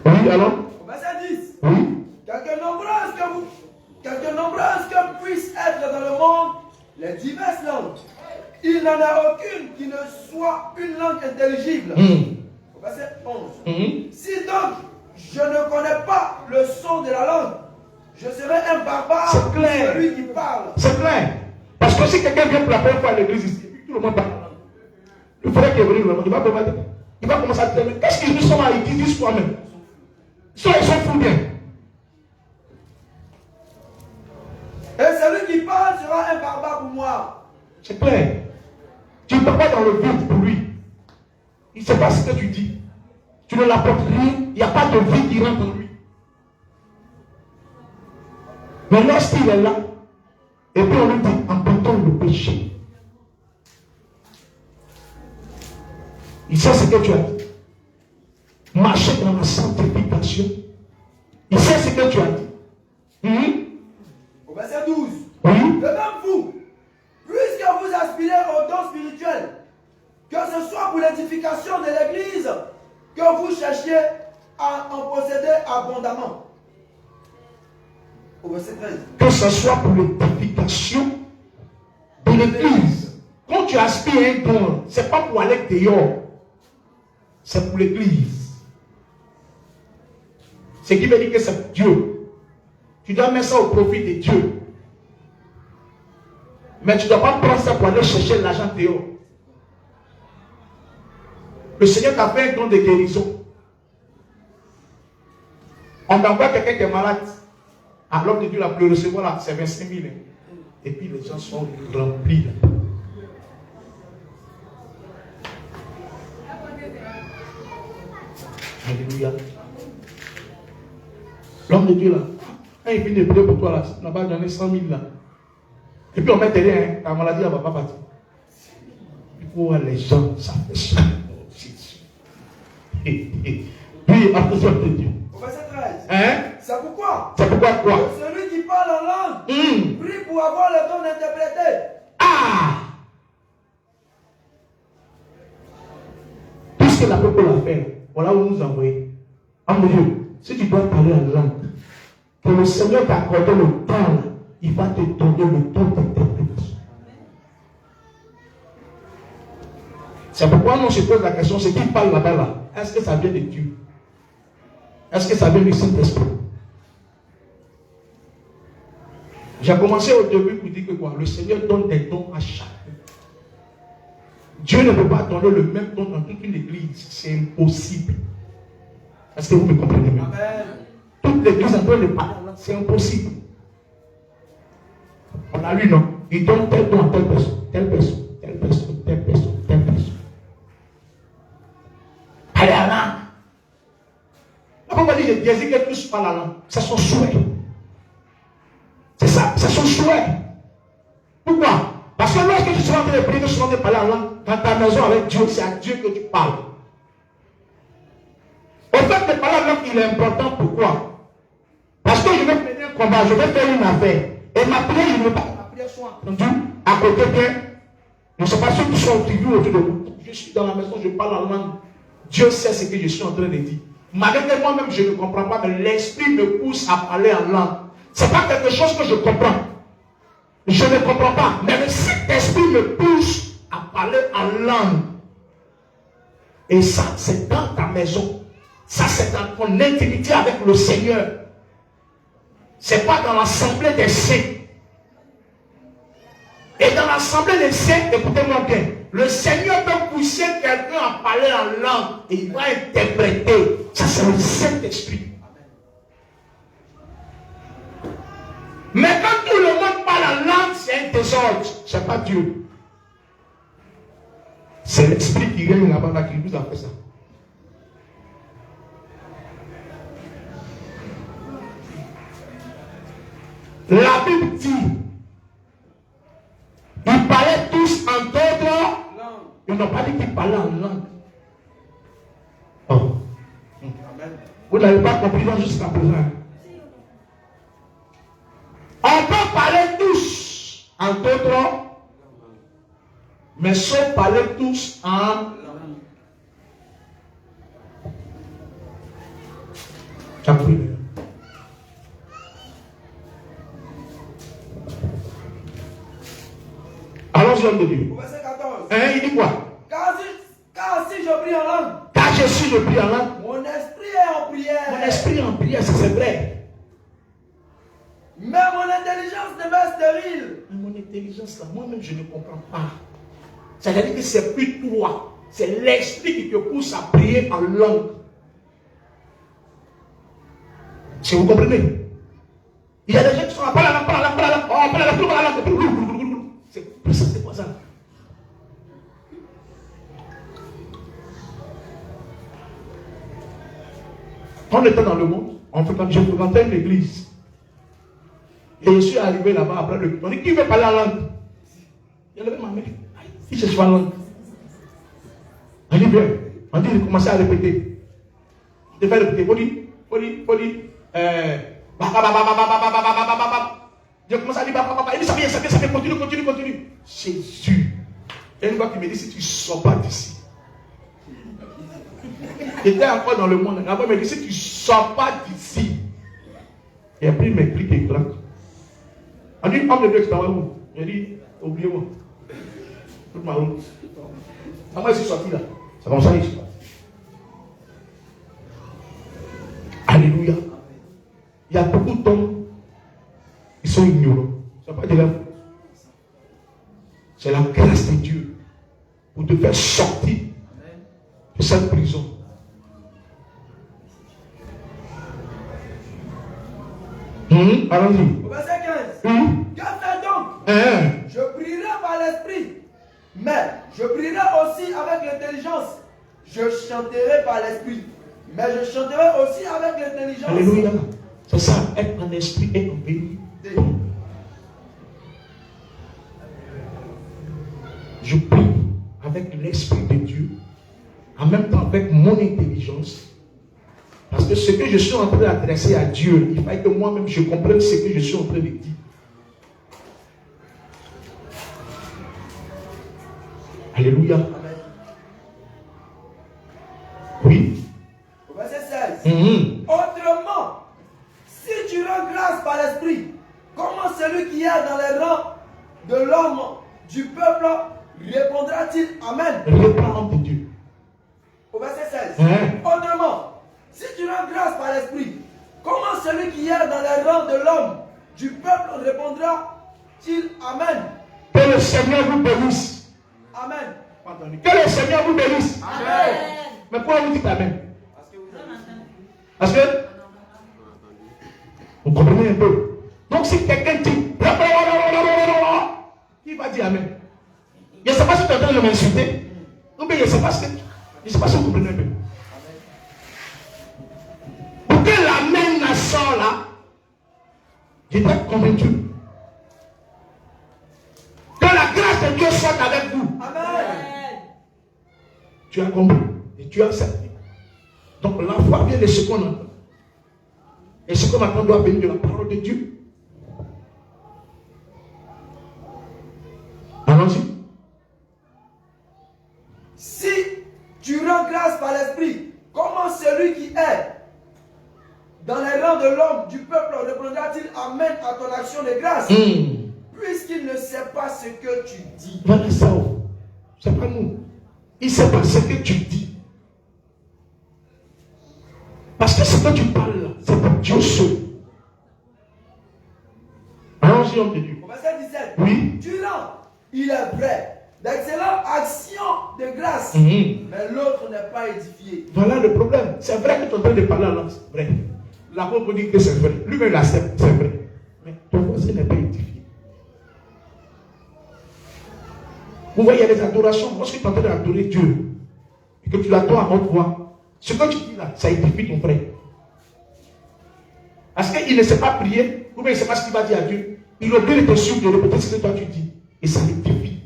Oui, alors? au verset 10. Oui. Quelque nombreuses que puissent être dans le monde les diverses langues, il n'en a aucune qui ne soit une langue intelligible. Au verset 11. Si donc je ne connais pas le son de la langue, je serai un barbare C'est clair. celui qui parle. C'est clair. Parce que si quelqu'un vient pour la première fois à l'église ici, tout le monde parle. Il faudrait qu'il vienne vraiment. Il va commencer à dire, mais qu'est-ce qu'ils nous sont là? Ils disent soi-même. Ils sont fous bien. Et celui qui parle sera un barbare pour moi. C'est clair. Tu ne peux pas dans le vide pour lui. Il ne sait pas ce que tu dis. Tu ne l'apportes rien. Il n'y a pas de vie qui rentre en lui. Mais lorsqu'il est là, et puis on lui dit, emportons le péché. Il sait ce que tu as dit. Marcher dans la sanctification. Il sait ce que tu as dit. Au verset 12. Oui. De même vous, puisque vous aspirez aux dons spirituels, que ce soit pour l'édification de l'église, que vous cherchiez à en posséder abondamment. Au verset 13. Que ce soit pour l'édification de l'église. Quand tu aspires à un don, ce n'est pas pour aller dehors. C'est pour l'église. Ce qui veut dire que c'est Dieu. Tu dois mettre ça au profit de Dieu. Mais tu ne dois pas prendre ça pour aller chercher l'argent dehors. Le Seigneur t'a fait un don de guérison. On envoie quelqu'un qui est malade. À l'homme de Dieu, pour le recevoir là, c'est 25 000. Et puis les gens sont remplis. Alléluia. L'homme de Dieu là, quand il vient de prier pour toi là, on va donner 100 000 là. Et puis on met rien, ta maladie elle va pas partir. Il faut voir les gens, ça fait ça. Puis, attention de Dieu. Au verset 13. Hein? C'est pourquoi? C'est pourquoi quoi? Celui qui parle en langue, prie pour avoir le don d'interpréter. Ah! Tout ce que la peuple a fait, voilà où nous envoyons. Ah mon Dieu, si tu dois parler en langue, que le Seigneur t'a accordé le temps, il va te donner le don d'interprétation. C'est pourquoi on se pose la question, c'est qui parle là-bas là? Est-ce que ça vient de Dieu? Est-ce que ça vient du Saint-Esprit? J'ai commencé au début pour dire que quoi? Le Seigneur donne des dons à chacun. Dieu ne peut pas donner le même don dans toute une église. C'est impossible. Est-ce que vous me comprenez même? Amen. Toute l'église en train de parler, c'est impossible. On a lu, non? Il donne tel don à telle personne, telle personne, telle personne, telle personne, telle personne. Allez à la langue. Pourquoi dit que Jésus que tous parlent la langue? C'est son souhait. C'est ça, c'est son souhait. Pourquoi? Parce que lorsque tu seras en train de prier, tu seras en train de parler en langue, dans ta maison avec Dieu, c'est à Dieu que tu parles. Au fait de parler en langue, il est important. Pourquoi? Parce que je vais mener un combat, je vais faire une affaire. Et ma prière, je ne veux pas que ma prière soit entendue à côté bien. Je ne sais pas ceux qui sont autour de vous. Je suis dans la maison, je parle en langue. Dieu sait ce que je suis en train de dire. Malgré que moi-même je ne comprends pas, mais l'esprit me pousse à parler en langue. Ce n'est pas quelque chose que je comprends. Je ne comprends pas. Mais le Saint-Esprit me pousse à parler en langue. Et ça, c'est dans ta maison. Ça, c'est dans ton intimité avec le Seigneur. Ce n'est pas dans l'assemblée des saints. Et dans l'assemblée des saints, écoutez-moi bien, le Seigneur peut pousser quelqu'un à parler en langue et il va interpréter. Ça, c'est le Saint-Esprit. Mais quand tout le monde parle en langue, c'est un désordre. Ce n'est pas Dieu. C'est l'Esprit qui règne là-bas, là, qui nous a fait ça. La Bible dit, ils parlaient tous en d'autres. Ils n'ont pas dit qu'ils parlaient en langue. Oh. Vous n'avez pas compris jusqu'à présent. On peut parler tous en d'autres, mais sauf parler tous en langue. Tu as compris? Allons-y, homme de Dieu. Verset 14. Il dit quoi? Car si je prie en langue, Car je suis le prie en langue. mon esprit est en prière. Mon esprit est en prière, c'est vrai. Mais mon intelligence demeure stérile. Mais mon intelligence, là, moi-même, je ne comprends pas. C'est-à-dire que c'est plus toi. C'est l'esprit qui te pousse à prier en langue. Si vous comprenez? Il y a des gens qui sont là, pas la langue, pas la langue, pas la langue. Oh, pas la langue, pas la langue. C'est quoi ça? Quand on était dans le monde, je fréquentais une église. Et je suis arrivé là-bas après le culte. On dit, qui veut parler en langue? Il a levé ma main. Si je suis en langue. On dit, bien. On dit, il commençait à répéter. Il devait répéter. Poli. Je commence à dire, il dit, ça vient, continue. Jésus. Il y a une fois qui me dit, si tu ne sors pas d'ici. J'étais encore dans le monde. Après, il me dit, si tu ne sors pas d'ici. Et après, il m'explique et grand. On dit, homme de Dieu, c'est où? Il dit, oubliez-moi. Toute ma route. Moi, je suis sorti là. C'est comme ça, ici. Alléluia. Il y a beaucoup d'hommes qui sont ignorants. Ça ne pas de la faute. faire sortir de cette prison. Allons-y. Au verset 15. Que fait donc? Je prierai par l'esprit, mais je prierai aussi avec l'intelligence. Je chanterai par l'esprit, mais je chanterai aussi avec l'intelligence. Alléluia. C'est ça, être en esprit et en vérité. Je prie avec l'esprit de Dieu, en même temps avec mon intelligence. Parce que ce que je suis en train d'adresser à Dieu, il faut que moi-même je comprenne ce que je suis en train de dire. Alléluia. Amen. Oui. Au verset 16. Autrement, si tu rends grâce par l'esprit, comment celui qui est dans les rangs de l'homme, du peuple, répondra-t-il Amen? Réponds de Dieu. Au verset 16. Autrement, si tu rends grâce par l'esprit, comment celui qui est dans les rangs de l'homme, du peuple, répondra-t-il Amen? Que le Seigneur vous bénisse. Amen. Que le Seigneur vous bénisse. Amen. Mais pourquoi vous dites Amen? Parce que vous comprenez un peu. Donc si quelqu'un dit, qui va dire Amen? Je ne sais pas si tu es en train de m'insulter. Ou bien je ne sais pas si vous comprenez un peu. Pour que l'Amen sort là, j'étais convaincu que la grâce de Dieu soit avec vous. Amen. Tu as compris et tu as accepté. Donc la foi vient de ce qu'on entend. Et ce qu'on entend doit venir de la parole de Dieu. Allons-y. Si tu rends grâce par l'esprit, comment celui qui est dans les rangs de l'homme, du peuple, répondra-t-il Amen à ton action de grâce? Puisqu'il ne sait pas ce que tu dis. Voilà ça. C'est pas nous. Il ne sait pas ce que tu dis. Parce que ce que tu parles là, c'est pour Dieu seul. Allons-y, homme de Dieu. Au verset 17. Oui. Tu rends, il est vrai, d'excellentes actions de grâce, mais l'autre n'est pas édifié. Voilà le problème. C'est vrai que tu es en train de parler en langue. C'est vrai. L'apôtre dit que c'est vrai. Lui-même l'accepte, c'est vrai. Mais ton voisin n'est pas édifié. Vous voyez, il y a des adorations. Lorsque tu es en train d'adorer Dieu et que tu l'adores à haute voix, ce que tu dis là, ça édifie ton frère. Parce qu'il ne sait pas prier, ou bien il ne sait pas ce qu'il va dire à Dieu. Il oublie de te suivre, de répéter ce que toi tu dis. Et ça l'édifie.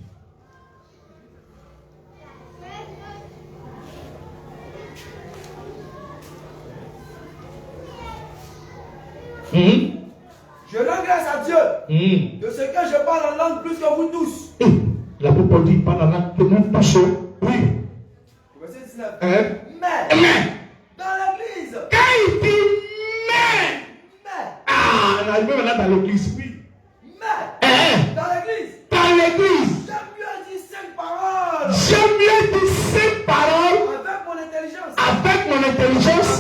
Je rends grâce à Dieu de ce que je parle en langue plus que vous tous. L'apôtre Paul dit, parle en langue que nous tous. Oui. Verset 19. Mais, dans l'église, quand il dit mais, on arrive maintenant dans l'église, oui. dans l'église, j'aime mieux dire 5 paroles. J'aime mieux dire 5 paroles avec mon intelligence.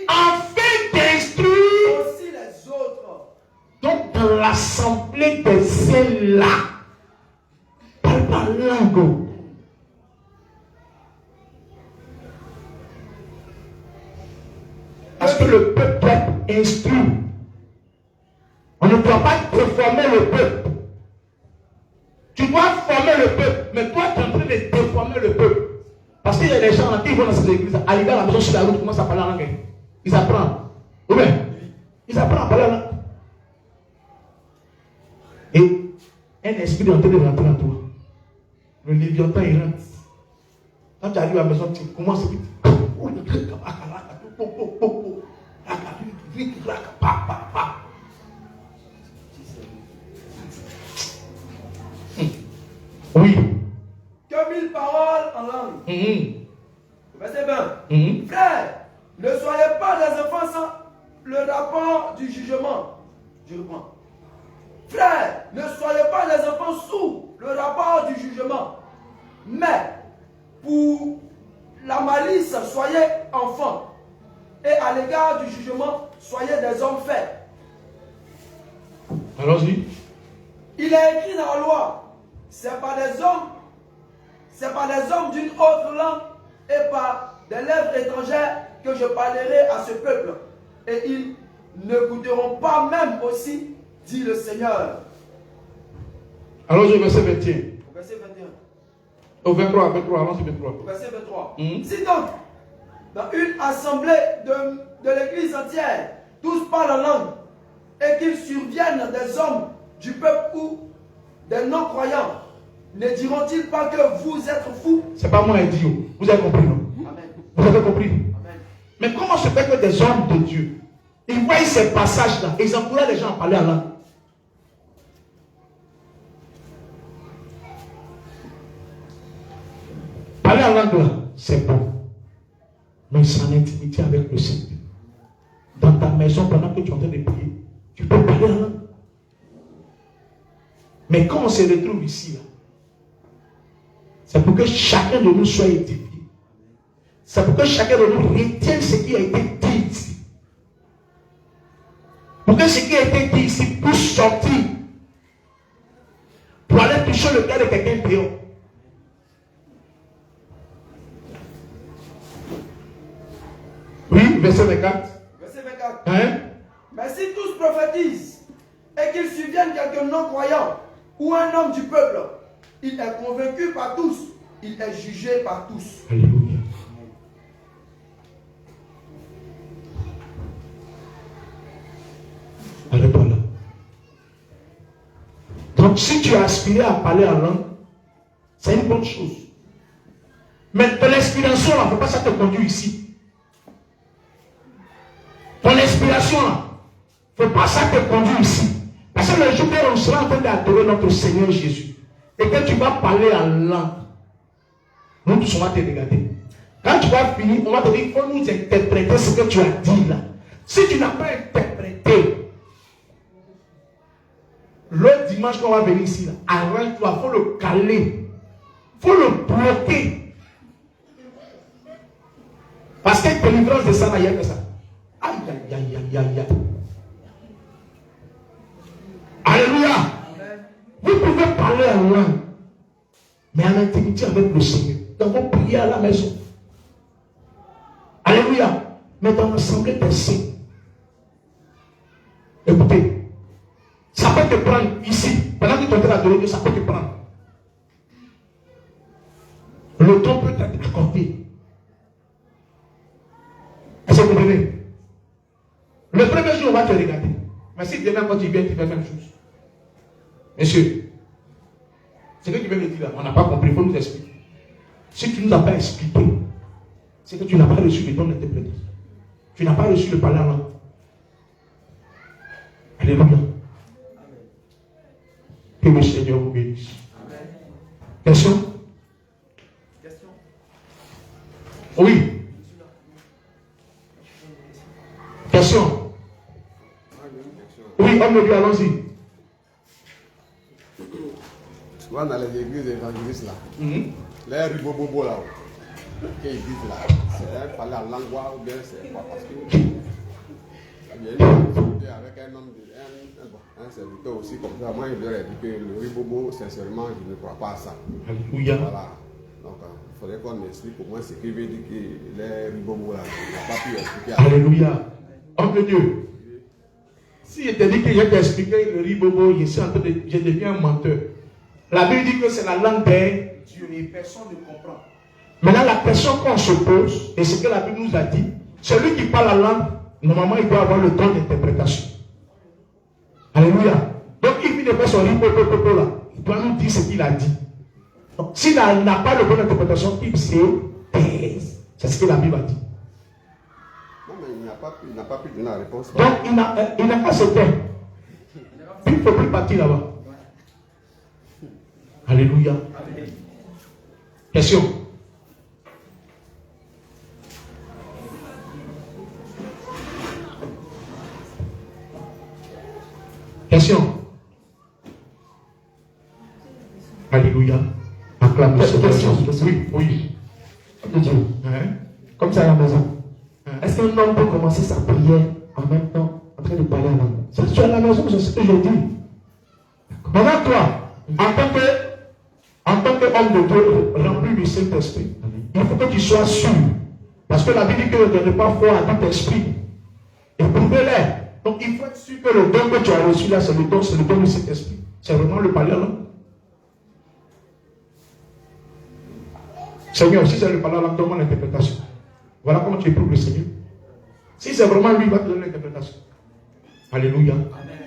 Afin d'instruire Aussi les autres. Donc dans l'assemblée des saints là, parle par langue. Parce que le peuple doit être instruit. On ne doit pas déformer le peuple. Tu dois former le peuple, mais toi tu es en train de déformer le peuple. Parce qu'il y a des gens qui vont dans ces églises, arriver à la maison sur la route, commencent à parler en langue. Ils apprennent. Oui, ils apprennent à parler en langue. Et un esprit est en train de rentrer en toi. Le léviathan il rentre. Quand tu arrives à la maison, tu commences à dire oui. Que 1000 paroles en langue. Verset 20. Frère, ne soyez pas des enfants sans le rapport du jugement. Je reprends. Frère, ne soyez pas des enfants sous le rapport du jugement. Mais pour la malice, soyez enfants. Et à l'égard du jugement, soyez des hommes faits. Allons-y. Il est écrit dans la loi, c'est par des hommes, c'est par les hommes d'une autre langue et par des lèvres étrangères que je parlerai à ce peuple. Et ils ne goûteront pas même aussi, dit le Seigneur. Alors, au verset 21. Au verset 21. Au 23, allons sur 23. Au verset 23. Si donc, dans une assemblée de l'église entière, tous parlent en langue, et qu'ils surviennent des hommes du peuple ou des non-croyants, ne diront-ils pas que vous êtes fous? C'est pas moi qui dis. Vous avez compris, non? Amen. Vous avez compris? Amen. Mais comment se fait que des hommes de Dieu, ils voient ces passages-là et ils encouragent les gens à parler en langue? Parler en langue là, c'est bon. Mais c'est en intimité avec le Seigneur. Dans ta maison, pendant que tu es en train de prier, tu peux parler en langue. Mais quand on se retrouve ici, là, c'est pour que chacun de nous soit édifié. C'est pour que chacun de nous retienne ce qui a été dit ici. Pour que ce qui a été dit ici puisse sortir. Pour aller toucher le cœur de quelqu'un dehors. Oui, verset 24. Verset 24. Hein? Mais si tous prophétisent et qu'ils subviennent quelques non-croyants ou un homme du peuple, il est convaincu par tous, il est jugé par tous. Alléluia. Arrête-toi là. Donc, si tu as aspiré à parler en langue, c'est une bonne chose. Mais ton inspiration là, il ne faut pas ça te conduire ici. Ton inspiration là, il ne faut pas ça te conduire ici. Parce que le jour où on sera en train d'adorer notre Seigneur Jésus, et que tu vas parler en langue, nous tous on va te regarder. Quand tu vas finir, on va te dire, il faut nous interpréter ce que tu as dit là. Si tu n'as pas interprété, l'autre dimanche qu'on va venir ici, arrange-toi, il faut le caler, il faut le bloquer. Parce que délivrance de ça, il n'y a que ça. Aïe, aïe, aïe, aïe, aïe, aïe. Alléluia. Vous pouvez parler en langue, mais en intimité avec le Seigneur. Dans vos prières à la maison. Alléluia. Mais dans l'assemblée des saints. Écoutez, ça peut te prendre ici. Pendant que tu es en train d'adorer Dieu, ça peut te prendre. Le temps peut t'être accordé. Est-ce que vous comprenez? Le premier jour, on va te regarder. Mais si demain, quand tu viens, tu fais la même chose. Monsieur, ce que tu viens de dire là, on n'a pas compris, il faut nous expliquer. Si tu ne nous as pas expliqué, c'est que tu n'as pas reçu le don d'interpréter. Tu n'as pas reçu le parler en langue. Alléluia. Que le Seigneur vous bénisse. Question? Question? Oui. Question? Oui, homme de Dieu, allons-y. Tu vois, dans les églises évangélistes là, les ribobobo là, qu'ils disent là, c'est parler en langue ou bien c'est pas parce que. Il y a une discuté avec un homme, un serviteur aussi, comme ça. Moi, il leur a dit que le ribobo, sincèrement, je ne crois pas à ça. Alléluia. Voilà. Donc, il faudrait qu'on explique au moins ce qu'il veut dire que les ribobo là, il n'a pas pu expliquer. Alléluia. Homme de Dieu. Si je te dis que je t'ai expliqué le ribobo, je deviens un menteur. La Bible dit que c'est la langue des dieux et personne ne comprend. Maintenant, la question qu'on se pose, et ce que la Bible nous a dit, celui qui parle la langue, normalement, il doit avoir le don d'interprétation. Alléluia. Donc, il finit de faire son ribobo là. Il doit nous dire ce qu'il a dit. Donc, s'il n'a pas le don d'interprétation, il se taise. C'est ce que la Bible a dit. Non, mais il n'a pas pu donner la réponse. Donc, il n'a pas ce temps. Il ne faut plus partir là-bas. Alléluia. Question. Question. Alléluia. Acclame le Seigneur. Oui, oui. Dieu. Comme ça à la maison. Est-ce qu'un homme peut commencer sa prière en même temps en train de parler à la maison? Ça, tu es à la maison, c'est ce que je dis. Maintenant, toi, en tant que En tant qu'homme de Dieu rempli du Saint-Esprit, il faut que tu sois sûr. Parce que la Bible dit que ne donne pas foi à ton esprit. Éprouvez-les. Donc il faut être sûr que le don que tu as reçu là, c'est le don du Saint-Esprit. C'est vraiment le parler là. Seigneur, si c'est le parler là, donne-moi l'interprétation. Voilà comment tu éprouves le Seigneur. Si c'est vraiment lui, il va te donner l'interprétation. Alléluia. Amen.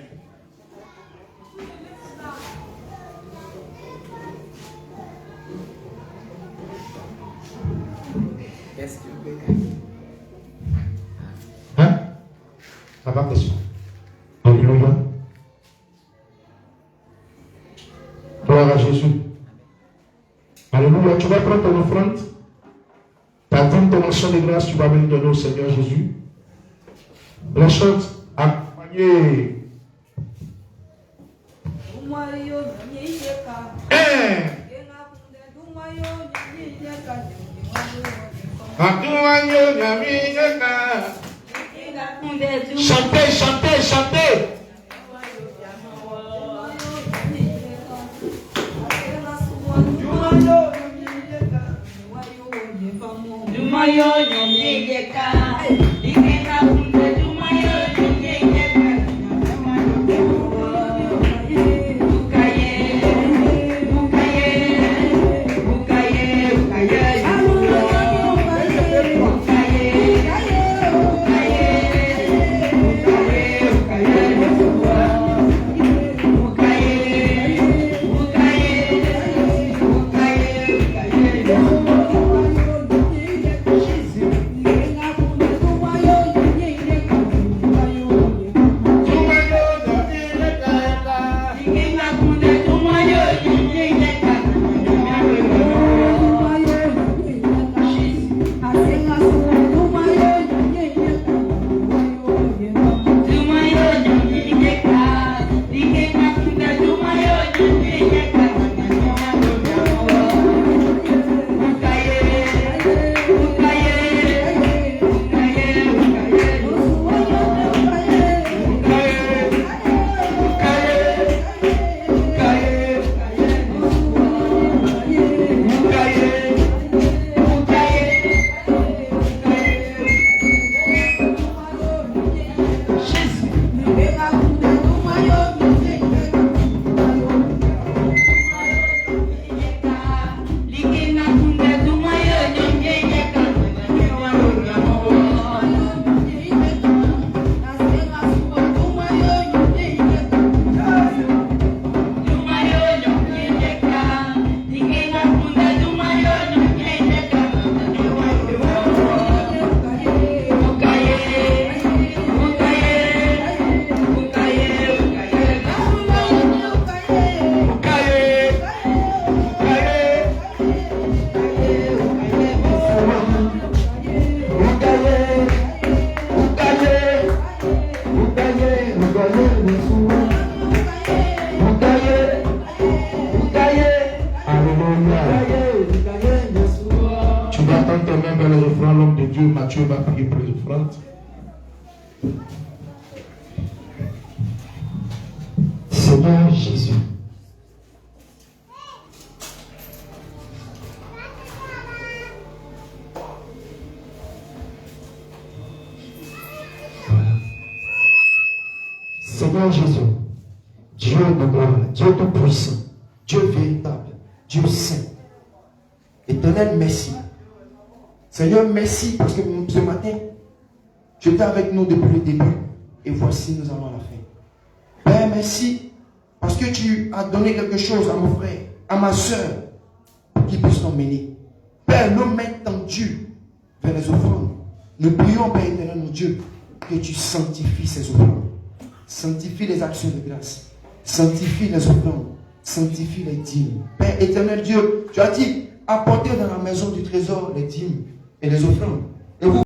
Hein? Ça va, question. Alléluia. Gloire à Jésus. Alléluia. Tu vas prendre ton offrande. Ta dîme, ton action de grâce, tu vas venir donner au Seigneur Jésus. La chose accompagnée. Chantez, chantez, chantez. Mathieu va prier pour les offrandes. Seigneur Jésus, voilà. Seigneur Jésus, Dieu de gloire, Dieu tout-puissant, Dieu véritable, Dieu saint, Éternel, merci. Seigneur, merci parce que ce matin, tu étais avec nous depuis le début et voici, nous allons à la fin. Père, merci parce que tu as donné quelque chose à mon frère, à ma soeur, pour qu'ils puissent t'emmener. Père, nos mains tendues vers les offrandes. Nous prions, Père éternel, mon Dieu, que tu sanctifies ces offrandes. Sanctifie les actions de grâce. Sanctifie les offrandes. Sanctifie les dîmes. Père éternel Dieu, tu as dit, apportez dans la maison du trésor les dîmes et les offrandes. Et vous